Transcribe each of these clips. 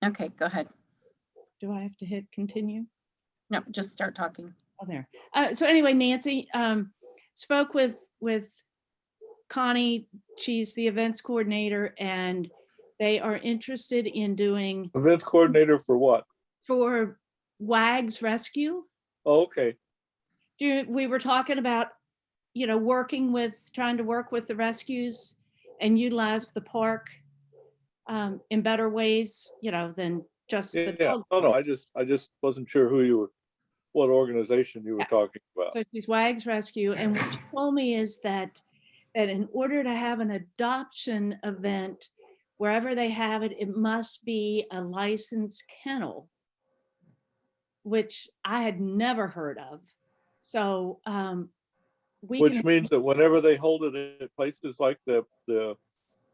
Okay, go ahead. Do I have to hit continue? No, just start talking. Oh, there. So anyway, Nancy spoke with Connie. She's the events coordinator, and they are interested in doing Events coordinator for what? for WAG's rescue. Oh, okay. We were talking about, trying to work with the rescues and utilize the park in better ways, than just the Yeah. dog No, park. I just wasn't sure what organization you were talking about. So she's WAG's Rescue, and what she told me is that in order to have an adoption event, wherever they have it, it must be a licensed kennel, which I had never heard of. So which means that whenever they hold it at places like the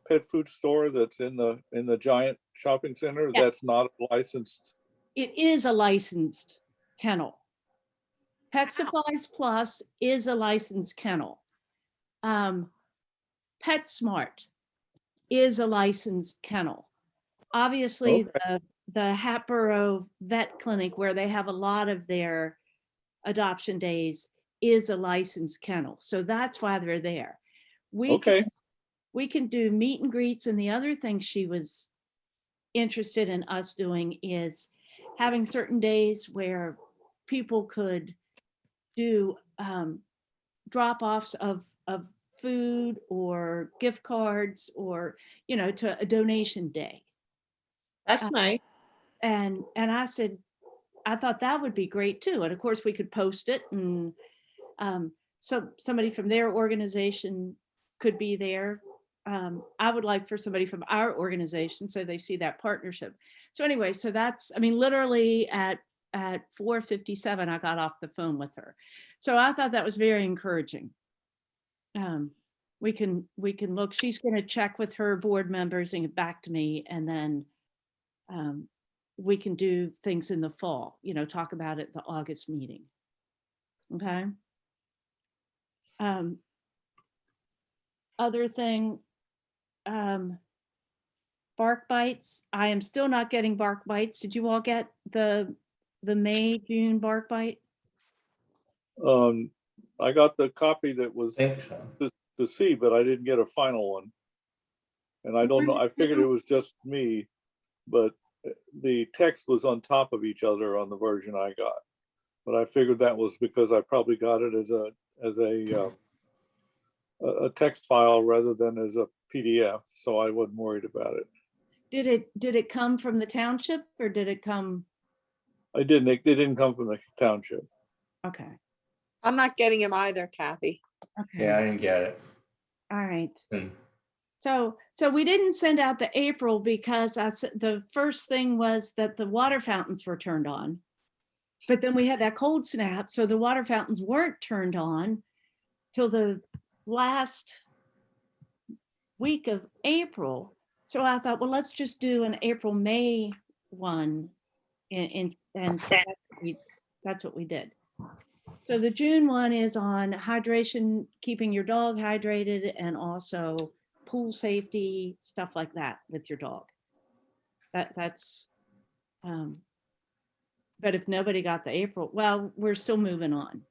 pet food store that's in the giant shopping center, yeah, that's not licensed. it is a licensed kennel. Pet Supplies Plus is a licensed kennel. PetSmart is a licensed kennel. Obviously, Okay. the Hatboro Vet Clinic, where they have a lot of their adoption days, is a licensed kennel. So that's why they're there. We can do meet and greets, and the other thing she was interested in us doing is having certain days where people could do drop-offs of food or gift cards, or to a donation day. That's nice. And I said, I thought that would be great too. And of course we could post it, and so somebody from their organization could be there. I would like for somebody from our organization, so they see that partnership. So anyway, so that's, literally at 4:57, I got off the phone with her. So I thought that was very encouraging. We can look, she's going to check with her board members and get back to me, and then we can do things in the fall, talk about it at the August meeting. Okay. Other thing, bark bites. I am still not getting bark bites. Did you all get the May, June bark bite? I got the copy that was I think so. to see, but I didn't get a final one. And I don't know, I figured it was just me, but the text was on top of each other on the version I got. But I figured that was because I probably got it as a text file rather than as a PDF, so I wasn't worried about it. Did it come from the township, or did it come? It didn't come from the township. Okay. I'm not getting him either, Kathy. Okay. Yeah, I didn't get it. All right. Hmm. So we didn't send out the April because the first thing was that the water fountains were turned on, but then we had that cold snap, so the water fountains weren't turned on till the last week of April. So I thought, well, let's just do an April, May one, and so that's what we did. So the June one is on hydration, keeping your dog hydrated, and also pool safety, stuff like that with your dog. That's but if nobody got the April, well, we're still moving on.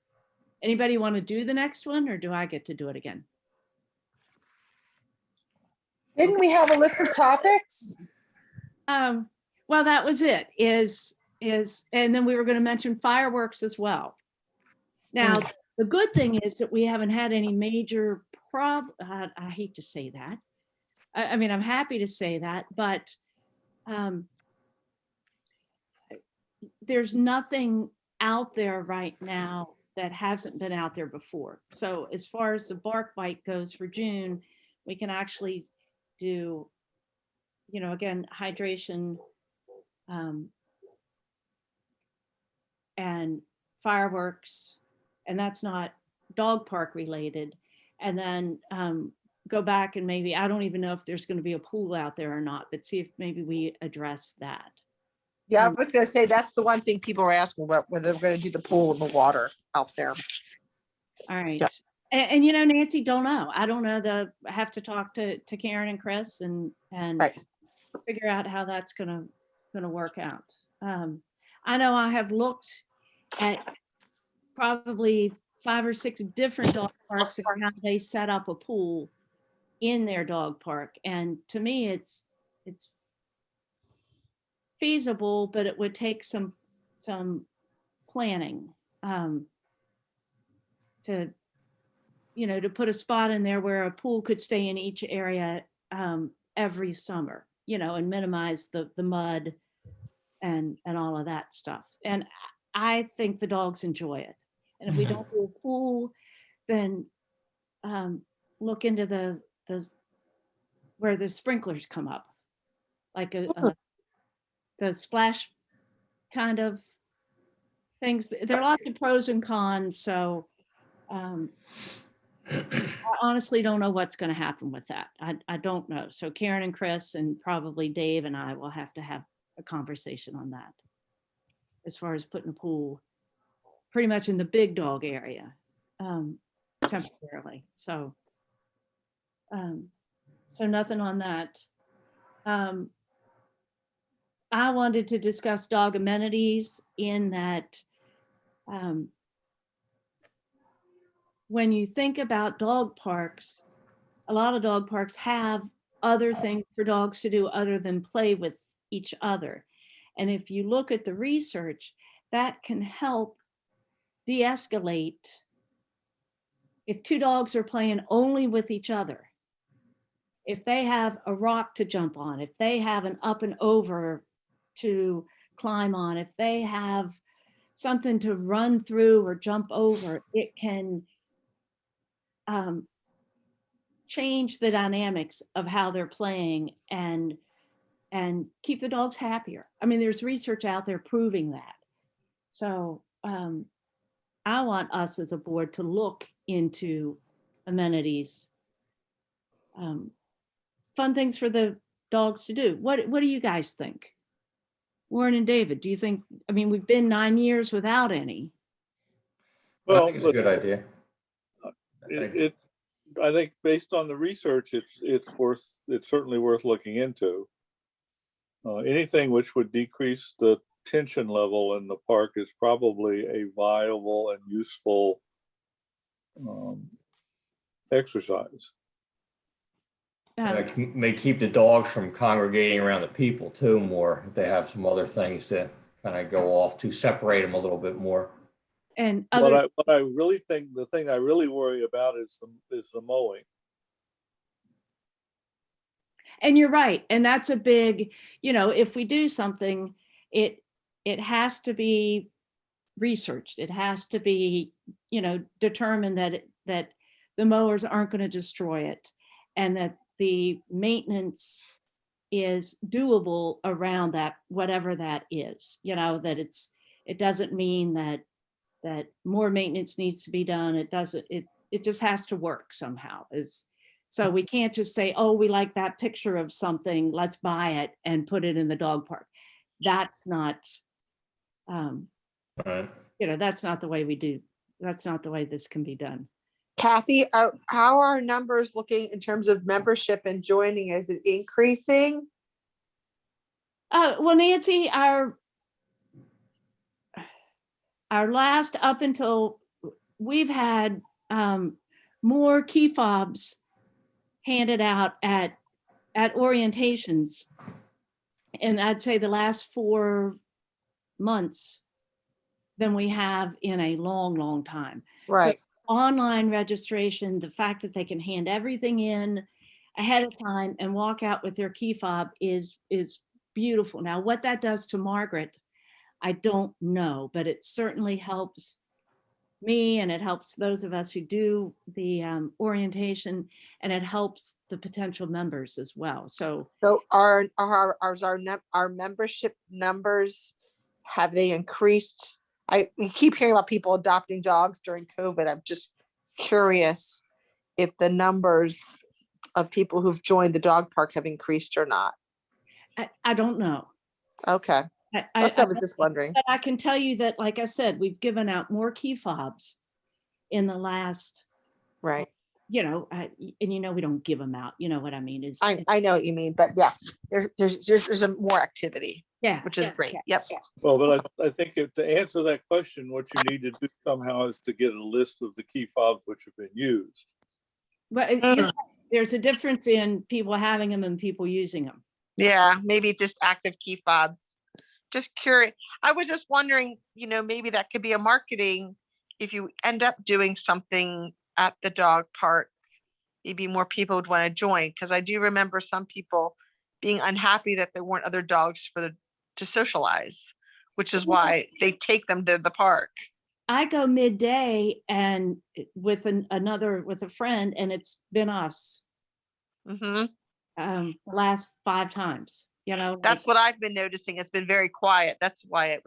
Anybody want to do the next one, or do I get to do it again? Didn't we have a list of topics? Well, that was it, and then we were going to mention fireworks as well. Now, the good thing is that we haven't had any major I hate to say that. I mean, I'm happy to say that, but there's nothing out there right now that hasn't been out there before. So as far as the bark bite goes for June, we can actually do, again, hydration and fireworks, and that's not dog park related. And then go back and maybe, I don't even know if there's going to be a pool out there or not, but see if maybe we address that. Yeah, I was gonna say, that's the one thing people were asking about, whether they're gonna do the pool and the water out there. All right. Yeah. And Nancy, don't know. I don't know. I have to talk to Karen and Chris and Right. figure out how that's gonna going to work out. I know I have looked at probably 5 or 6 different dog parks and how they set up a pool in their dog park. And to me, it's feasible, but it would take some planning to, to put a spot in there where a pool could stay in each area every summer, and minimize the mud and all of that stuff. And I think the dogs enjoy it. And if we don't do a pool, then look into the where the sprinklers come up, like the splash kind of things. There are lots of pros and cons. So I honestly don't know what's going to happen with that. I don't know. So Karen and Chris and probably Dave and I will have to have a conversation on that as far as putting a pool pretty much in the big dog area temporarily. So nothing on that. I wanted to discuss dog amenities in that when you think about dog parks, a lot of dog parks have other things for dogs to do other than play with each other. And if you look at the research, that can help de-escalate if 2 dogs are playing only with each other. If they have a rock to jump on, if they have an up and over to climb on, if they have something to run through or jump over, it can change the dynamics of how they're playing and keep the dogs happier. I mean, there's research out there proving that. So I want us as a board to look into amenities, fun things for the dogs to do. What do you guys think? Warren and David, do you think, I mean, we've been 9 years without any. I Well, think it's a good idea. I think based on the research, it's certainly worth looking into. Anything which would decrease the tension level in the park is probably a viable and useful exercise. May keep the dogs from congregating around the people too more if they have some other things to kind of go off to separate them a little bit more. And other, What I really think, the thing I really worry about is the mowing. and you're right. And that's a big, if we do something, it has to be researched. It has to be, determined that the mowers aren't going to destroy it and that the maintenance is doable around that, whatever that is, that it doesn't mean that more maintenance needs to be done. It doesn't, it just has to work somehow. So we can't just say, oh, we like that picture of something, let's buy it and put it in the dog park. That's not, Right. that's not the way we do. That's not the way this can be done. Kathy, how are numbers looking in terms of membership and joining? Is it increasing? Well, Nancy, our last up until we've had more key fobs handed out at orientations. And I'd say the last 4 months than we have in a long, long time. Right. So online registration, the fact that they can hand everything in ahead of time and walk out with their key fob is beautiful. Now, what that does to Margaret, I don't know, but it certainly helps me and it helps those of us who do the orientation, and it helps the potential members as well. So our membership numbers, have they increased? We keep hearing about people adopting dogs during COVID. I'm just curious if the numbers of people who've joined the dog park have increased or not. I don't know. Okay. I was just wondering. But I can tell you that, like I said, we've given out more key fobs in the last, Right. and we don't give them out. You know what I mean? I know what you mean, but yeah, there's more activity. Yeah. which is yeah, great. yeah. Yep. Well, but I think to answer that question, what you need to do somehow is to get a list of the key fobs which have been used. But there's a difference in people having them and people using them. Yeah, maybe just active key fobs. Just curious. I was just wondering, maybe that could be a marketing, if you end up doing something at the dog park, maybe more people would want to join, because I do remember some people being unhappy that there weren't other dogs to socialize, which is why they take them to the park. I go midday and with with a friend, and it's been us Hmm. the last 5 times, That's what I've been noticing. It's been very quiet. That's why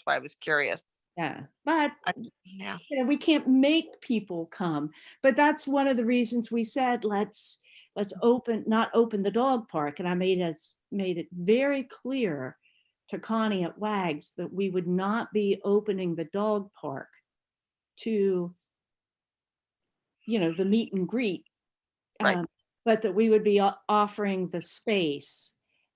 I was curious. yeah, but Yeah. we can't make people come, but that's one of the reasons we said, let's not open the dog park. And I made it very clear to Connie at WAGs that we would not be opening the dog park to, the meet and greet. Right. But that we would be offering the space.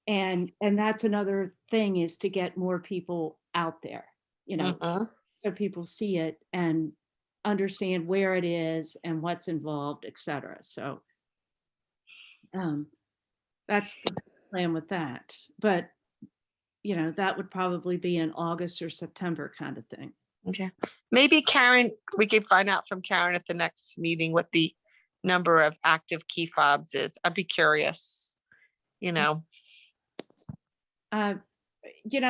And that's another thing, is to get more people out there, Mhm. so people see it and understand where it is and what's involved, etc. So that's the plan with that. But that would probably be in August or September kind of thing. Okay. Maybe Karen, we could find out from Karen at the next meeting what the number of active key fobs is. I'd be curious,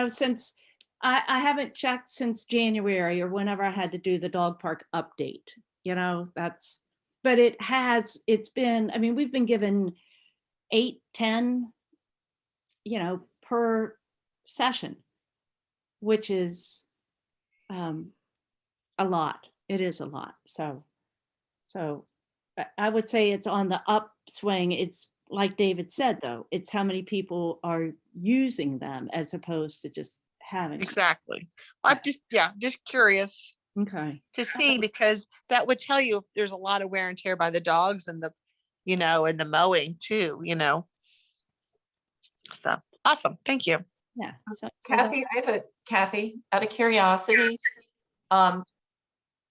Since I haven't checked since January or whenever I had to do the dog park update, but it's been, I mean, we've been given 8, 10, per session, which is a lot. It is a lot. So I would say it's on the upswing. It's like David said, though, it's how many people are using them as opposed to just having them. exactly. I'm just curious Okay. to see, because that would tell you if there's a lot of wear and tear by the dogs and and the mowing too, So awesome. Thank you. Yeah. So Kathy, out of curiosity,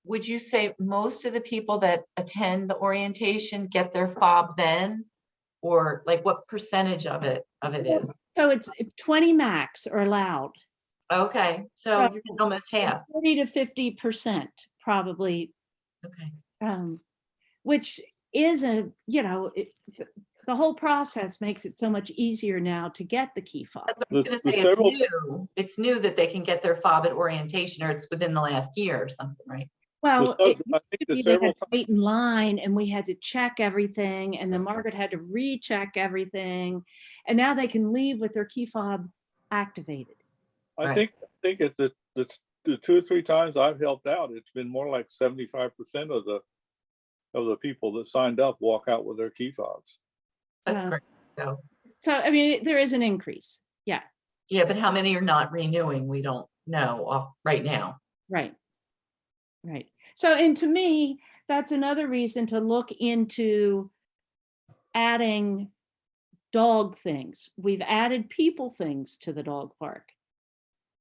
would you say most of the people that attend the orientation get their fob then? Or like what percentage of it is? So it's 20 max are allowed. Okay, so you're getting almost half. 40 to 50% probably, Okay. which is the whole process makes it so much easier now to get the key fob. That's what I was going to say. It's new. It's new that they can get their fob at orientation, or it's within the last year or something, right? Well, I it think used to the be they several had to wait in line and we had to check everything, and then Margaret had to recheck everything, and now they can leave with their key fob activated. I Right. think it's the 2 or 3 times I've helped out, it's been more like 75% of the people that signed up walk out with their key fobs. That's great. So, I mean, there is an increase. Yeah. Yeah, but how many are not renewing? We don't know off right now. Right. Right. So, and to me, that's another reason to look into adding dog things. We've added people things to the dog park.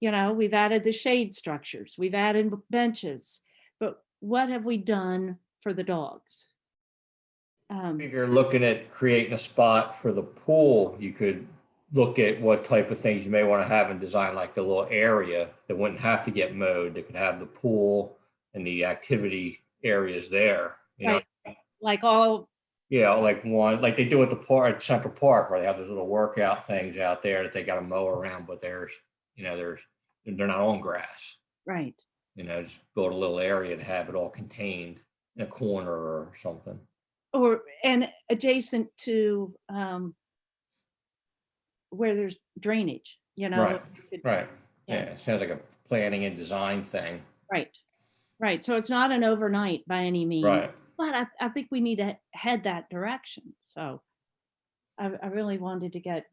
We've added the shade structures, we've added benches, but what have we done for the dogs? If you're looking at creating a spot for the pool, you could look at what type of things you may want to have and design like a little area that wouldn't have to get mowed, that could have the pool and the activity areas there, Right. Like all. Yeah, like they do at the park, at Central Park, where they have those little workout things out there that they got to mow around, but they're not on grass. Right. Just build a little area to have it all contained in a corner or something. And adjacent to where there's drainage, Right. Right. Yeah. It sounds like a planning and design thing. Right. So it's not an overnight by any means. Right. But I think we need to head that direction. So I really wanted to get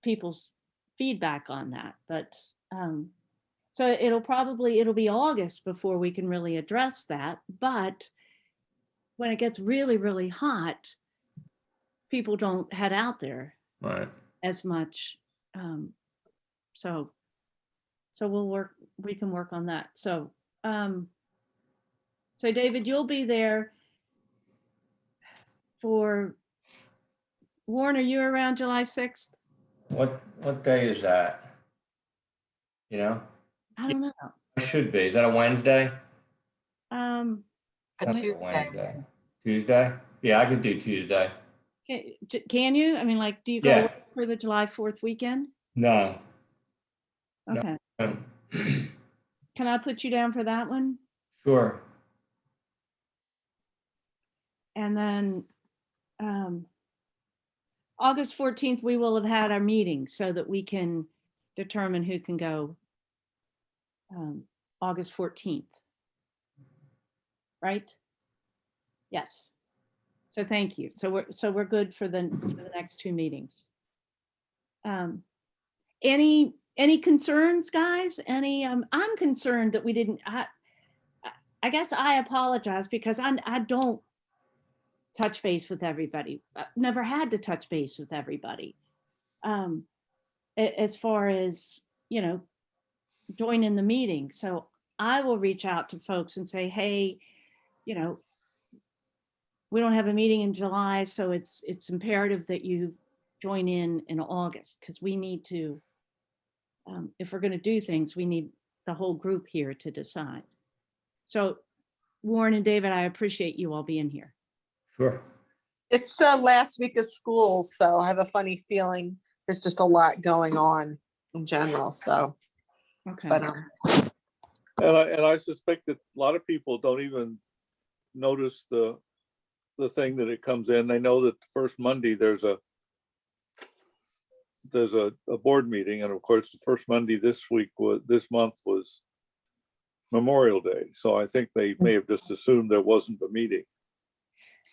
people's feedback on that. But so it'll be August before we can really address that. But when it gets really, really hot, people don't head out there Right. as much. So we can work on that. So David, you'll be there for, Warren, are you around July 6th? What day is that? You know, I don't know. it should be. Is that a Wednesday? A That's Tuesday. Tuesday? Yeah, I could do Tuesday. Can you? I mean, like, do you go Yeah. for the July 4th weekend? No. No. Okay. Can I put you down for that one? Sure. And then August 14th, we will have had our meeting so that we can determine who can go August 14th. Right? Yes. So thank you. So we're good for the next two meetings. Any concerns, guys? I'm concerned that we didn't, I guess I apologize because I don't touch base with everybody. I've never had to touch base with everybody. As far as, joining the meeting. So I will reach out to folks and say, hey, we don't have a meeting in July, so it's imperative that you join in August, because we need to, if we're going to do things, we need the whole group here to decide. So Warren and David, I appreciate you all being here. Sure. It's the last week of school, so I have a funny feeling there's just a lot going on in general, so, Okay. but And I suspect that a lot of people don't even notice the thing that it comes in. They know that the first Monday there's a board meeting, and of course the first Monday this month was Memorial Day. So I think they may have just assumed there wasn't a meeting.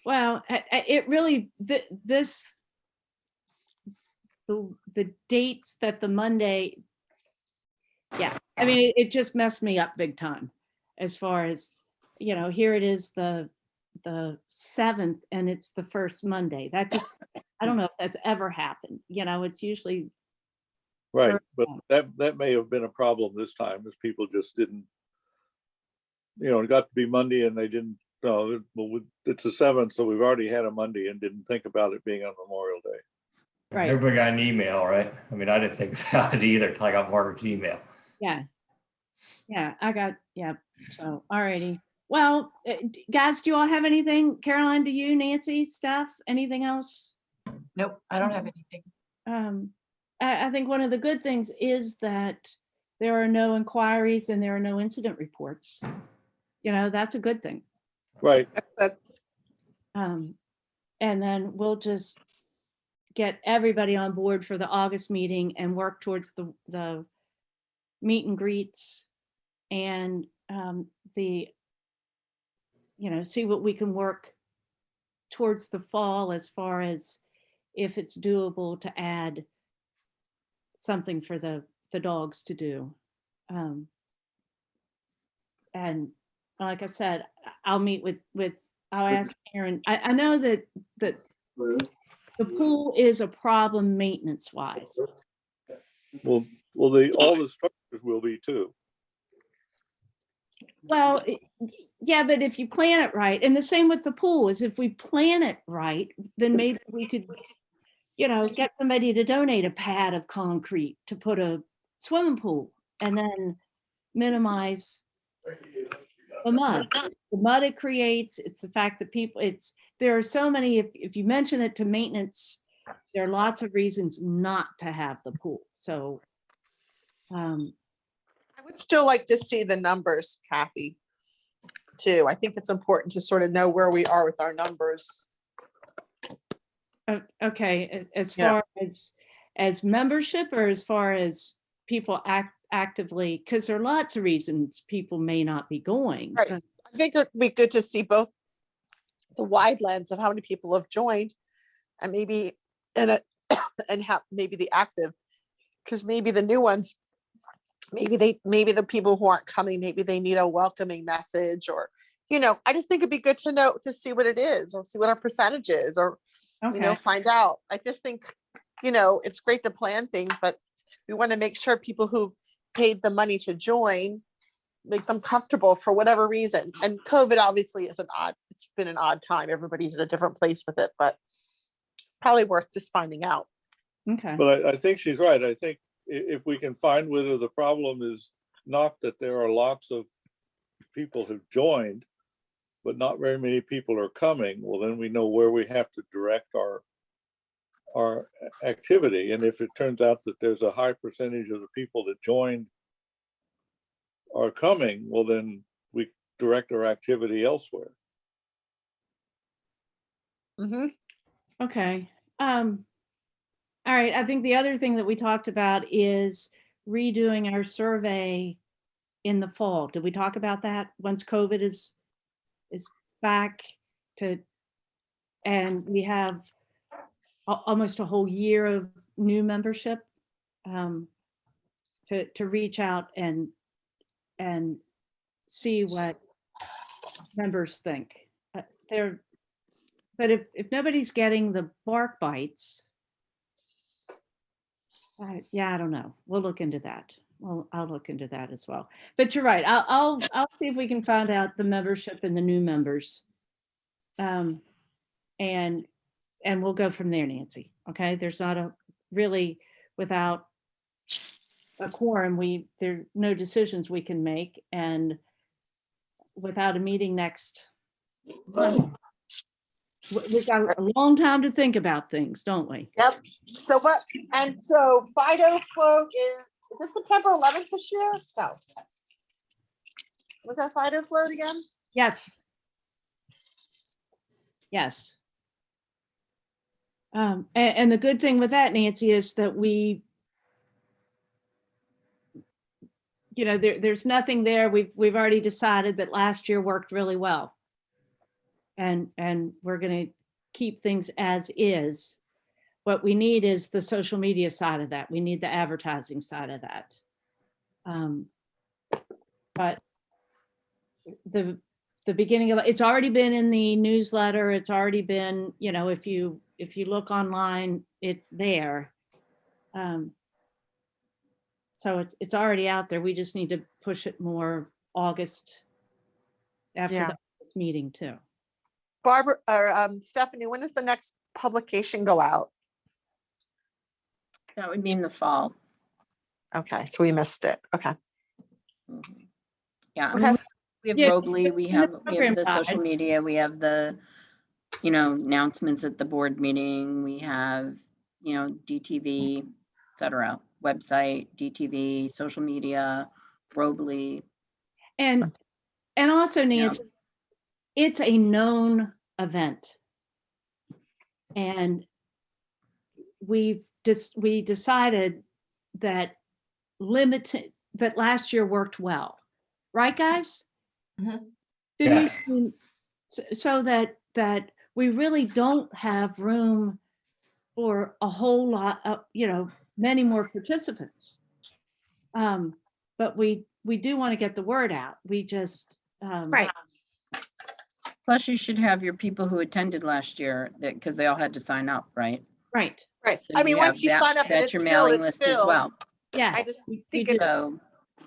Well, it really, the dates that the Monday, yeah, I mean, it just messed me up big time as far as, here it is the 7th and it's the first Monday. That just, I don't know if that's ever happened. It's usually. Right, but that may have been a problem this time, as people just didn't, it got to be Monday and they didn't, well, it's the 7th, so we've already had a Monday and didn't think about it being on Memorial Day. Right. Everybody got an email, right? I mean, I didn't think about it either until I got Margaret's email. Yeah. Yeah, yeah. So, all righty. Well, guys, do you all have anything? Caroline, do you, Nancy, Steph, anything else? Nope, I don't have anything. I think one of the good things is that there are no inquiries and there are no incident reports. That's a good thing. Right. And then we'll just get everybody on board for the August meeting and work towards the meet and greets and see what we can work towards the fall as far as if it's doable to add something for the dogs to do. And like I said, I'll meet I'll ask Aaron. I know that the pool is a problem maintenance wise. Well, all the structures will be too. Well, yeah, but if you plan it right, and the same with the pool is if we plan it right, then maybe we could, get somebody to donate a pad of concrete to put a swimming pool and then minimize the mud it creates. It's the fact that there are so many, if you mention it to maintenance, there are lots of reasons not to have the pool. So I would still like to see the numbers, Kathy, too. I think it's important to sort of know where we are with our numbers. okay, as far as membership or as far as people actively, because there are lots of reasons people may not be going. Right. I think it'd be good to see both the wide lens of how many people have joined and maybe and how maybe the active, because maybe the new ones, maybe the people who aren't coming, maybe they need a welcoming message, or I just think it'd be good to know, to see what it is, or see what our percentage is, or Okay. find out. I just think it's great to plan things, but we want to make sure people who've paid the money to join, make them comfortable for whatever reason. And COVID obviously is it's been an odd time. Everybody's in a different place with it, but probably worth just finding out. Okay, But I think she's right. I think if we can find whether the problem is not that there are lots of people who've joined, but not very many people are coming, well, then we know where we have to direct our activity. And if it turns out that there's a high percentage of the people that joined are coming, well, then we direct our activity elsewhere. Mhm. okay. All right, I think the other thing that we talked about is redoing our survey in the fall. Did we talk about that? Once COVID is back to, and we have almost a whole year of new membership, to reach out and see what members think. But if nobody's getting the bark bites, yeah, I don't know. We'll look into that. Well, I'll look into that as well. But you're right. I'll see if we can find out the membership and the new members. And we'll go from there, Nancy. Okay, there's not a really, without a quorum, there are no decisions we can make, and without a meeting next month, we've got a long time to think about things, don't we? Yep. So Fido float is it September 11th this year? No. Was that Fido float again? Yes. Yes. And the good thing with that, Nancy, is that there's nothing there. We've already decided that last year worked really well. And we're going to keep things as is. What we need is the social media side of that. We need the advertising side of that. But the beginning of it's already been in the newsletter. It's already been, if you look online, it's there. So it's already out there. We just need to push it more August after this meeting too. Barbara or Stephanie, when does the next publication go out? That would be in the fall. Okay, so we missed it. Okay. Mhm. Yeah, I Okay. mean, we have Yeah, Robley, we in the have program the social guide. media, we have the, announcements at the board meeting, we have, DTV, et cetera, website, DTV, social media, Robley. And also, Nancy, it's a known event. And we decided that that last year worked well. Right, guys? Mhm. Didn't we? So that we really don't have room for a whole lot of, many more participants. But we do want to get the word out. We just, Right. Plus, you should have your people who attended last year, because they all had to sign up, right? right. Right. So I mean, you have once you that- sign up and that's it's your filled, mailing it's list as filled. well. Yeah. I just we think just- So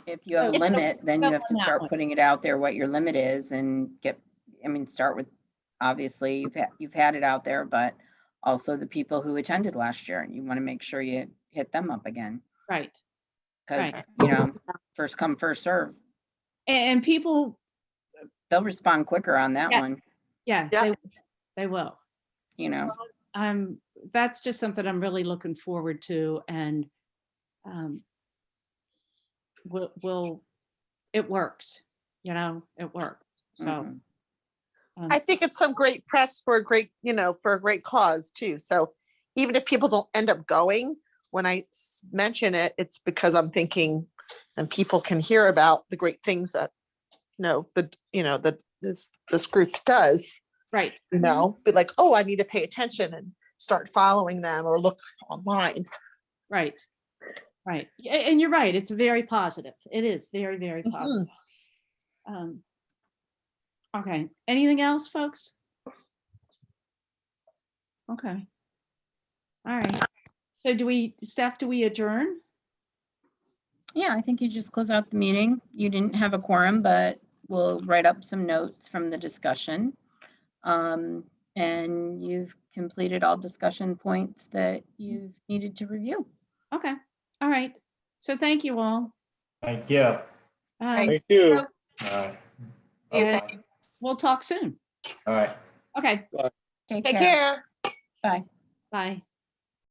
if you have a It's a- limit, then you have to on that start one. putting it out there, what your limit is, and start with, obviously, you've had it out there, but also the people who attended last year. You want to make sure you hit them up again, Right. because, Right. first come, first serve. And people, They'll respond quicker on that Yeah. one, yeah, Yeah. they will. That's just something I'm really looking forward to, and it works, it works. So Mhm. I think it's some great press for a great, for a great cause too. So even if people don't end up going, when I mention it, it's because I'm thinking, and people can hear about the great things that, this group does, right. be like, oh, I need to pay attention and start following them or look online. Right. Right. And you're right. It's very positive. It is very, very positive. Okay. Anything else, folks? Okay. All right. So Steph, do we adjourn? Yeah, I think you just close out the meeting. You didn't have a quorum, but we'll write up some notes from the discussion. And you've completed all discussion points that you've needed to review. Okay, all right. So thank you all. Thank you. All Right. Thank you. right. Yeah, Bye-bye. thanks. We'll talk soon. All right. Okay, Take Take care. care. Bye. bye.